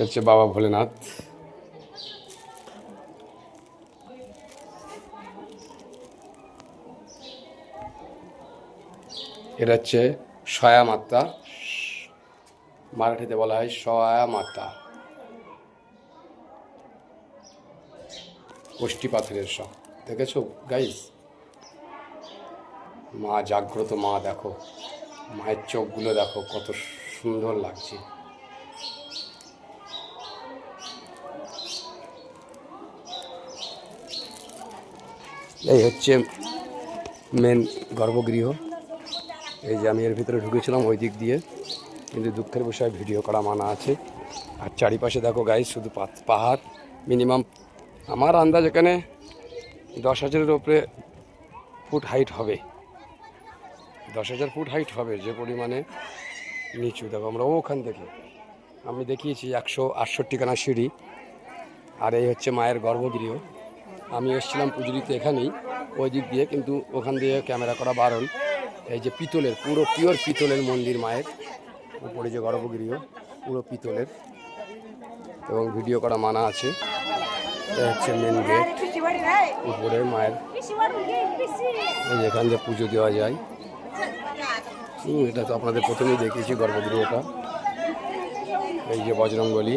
হচ্ছে বাবা ভোলেনাথ। এটা হচ্ছে সয়া মাতা, মারাঠিতে বলা হয় সয়া মাতা। কোষ্ঠী পাথরের সব দেখেছো গাইস? মা জাগ্রত মা, দেখো মায়ের চোখগুলো দেখো কত সুন্দর লাগছে। এই হচ্ছে মেন গর্ভগৃহ। এই যে আমি এর ভিতরে ঢুকেছিলাম ওই দিক দিয়ে, কিন্তু দুঃখের বিষয়ে ভিডিও করা মানা আছে। আর চারিপাশে দেখো গাইস শুধু পাহাড়। মিনিমাম আমার আন্দাজ এখানে 10,000-এর ওপরে ফুট হাইট হবে, 10,000 ফুট হাইট হবে, যে পরিমাণে নিচু। দেখো আমরা ওখান থেকে আমি দেখিয়েছি 168খানা সিঁড়ি। আর এই হচ্ছে মায়ের গর্ভগৃহ। আমি এসেছিলাম পুজো দিতে এখানেই ওই দিক দিয়ে, কিন্তু ওখান দিয়ে ক্যামেরা করা বারণ। এই যে পিতলের, পুরো পিওর পিতলের মন্দির মায়ের উপরে, যে গর্ভগৃহ পুরো পিতলের, এবং ভিডিও করা মানা আছে। এটা হচ্ছে মেন গেট, উপরে মায়ের এই যেখান দিয়ে পুজো দেওয়া যায়। এটা তো আপনাদের প্রথমেই দেখিয়েছি গর্ভগৃহটা। এই যে বজরংবলী।